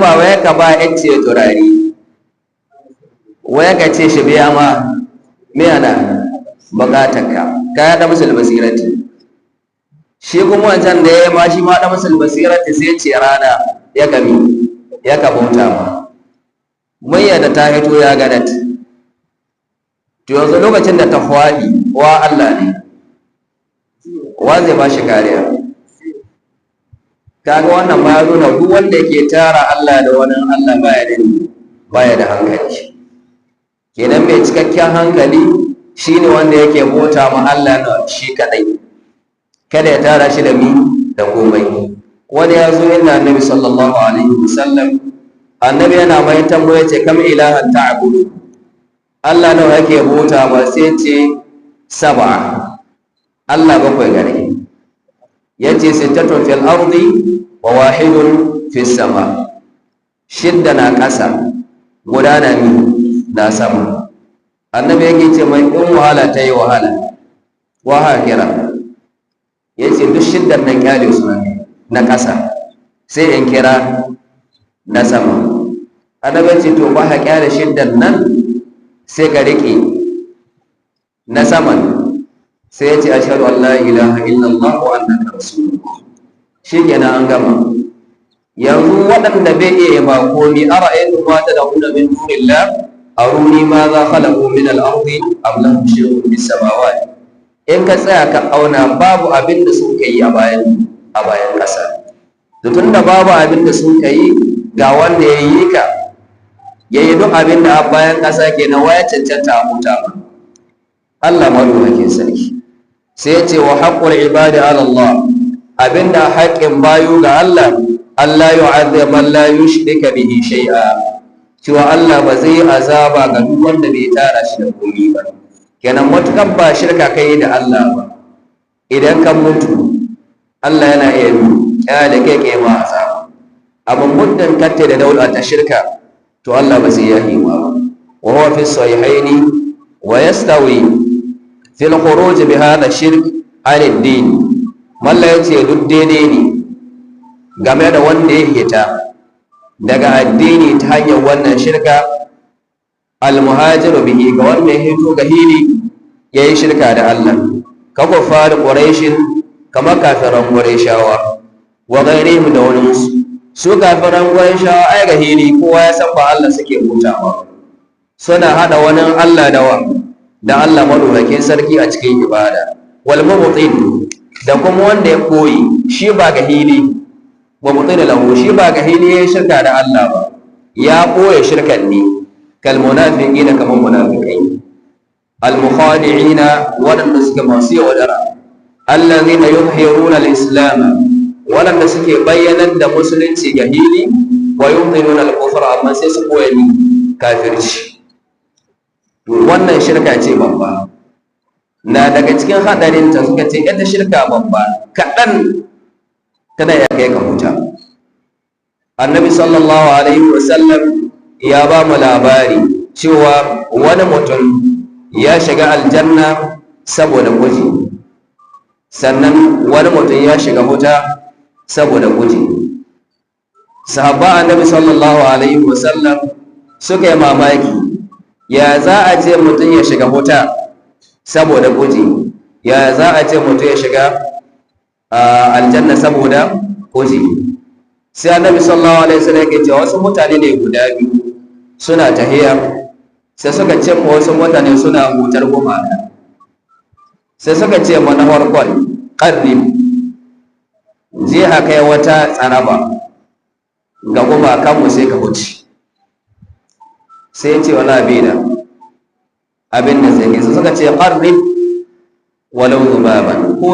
ba wai ka ba yace turare wai ka ce shi biya ma me ana bukatarka ka da musul basirati shi kuma wancan da ya ma shi ma da musul basirati sai ce rana ya kami ya kabauta ma mun yadda ta hito ya gadat to yanzu lokacin da ta hwadi wa Allah ne wa zai ba shi kariya kaga wannan ma ya nuna duk wanda ke tara Allah da wani Allah baya da hankali kenan mai cikakken hankali shine wanda yake bauta ma Allah na shi kadai kada ya tara shi da komai wani ya zo inda annabi sallallahu alaihi wasallam annabi yana mai tambaya ce kam ilahan ta'budu Allah nawa yake bauta ba sai ce sab'a Allah bakwai gare yace sittatun fil ardi wa wahidun fis sama shidda na ƙasa guda na sama annabi yake ce mai in wahala ta yi wahala wa hakira yace duk shiddar nan kyale su na ƙasa sai in kira na sama annabi ce to ba ha kyale shiddar nan sai ka riƙe na saman sai ya ce ashhadu an la ilaha illallah wa annaka rasulullah shikenan an gama yanzu waɗanda bai iya ba komi ara'aytu ma tad'una min dunillah aruni ma za khalaqu min al-ardi am lahum shay'un bis samawati in ka tsaya ka auna babu abin da sun kai a bayan ƙasa to tunda babu abin da sun kai ga wanda ya yi ka yayi duk abin da a bayan ƙasa kenan waya cancanta a huta ba Allah madaukakin sarki sai ya ce wa haqqul ibadi ala Allah abinda haƙƙin bayu ga Allah yu'adhib man la yushrika bihi shay'a cewa Allah ba zai azaba ga duk wanda bai tara shi da komai ba kenan matukan ba shirka kai da Allah ba idan ka mutu Allah yana iya kyale kai ma azaba abin muddin katte da daula ta shirka to Allah ba zai yahi ma ba wa huwa fi sahihaini wa yastawi fil khuruj bi hadha shirk an ad-din malla yace duk daidai ne game da wanda ya hita daga addini ta hanyar wannan shirka al-muhajiru bihi ga wanda ya hito ga hili yayi shirka da Allah ka kufar quraishin kama kafiran quraishawa wa ghairihim da wani su kafiran quraishawa ai ga hili kowa ya san ba Allah suke hutawa suna hada wani Allah da Allah madaukakin sarki a cikin ibada wal mubtin da kuma wanda ya koyi shi ba ga hili wa mutin lahu shi ba ga hili ya shirka da Allah ba ya koya shirkan ne kal munafiqina kaman munafiqai al mukhadi'ina wadanda suke masu yaudara allazina yuzhiruna al islam wadanda suke bayyanar da musulunci ga hili wa yumtinuna al kufra amma sai su koya ni kafirci wannan shirka ce babba na daga cikin hadarin ta suka ce ita shirka babba kaɗan tana ya kai ka huta annabi sallallahu alaihi wasallam ya ba mu labari cewa wani mutum ya shiga aljanna saboda guji sannan wani mutum ya shiga huta saboda guji sahaba annabi sallallahu alaihi wasallam suka yi mamaki ya za a ce mutum ya shiga huta saboda guji ya za a ce mutum ya shiga aljanna saboda guji sai annabi sallallahu alaihi wasallam yake cewa wasu mutane ne guda biyu suna tahiya sai suka ce ma wasu mutane suna hutar gumaka sai suka ce ma na farkon qarrib je haka kai wata tsaraba ga gumakanmu sai ka huce sai ya ce wala bida abin da sai suka ce qarrib walau zubaban ko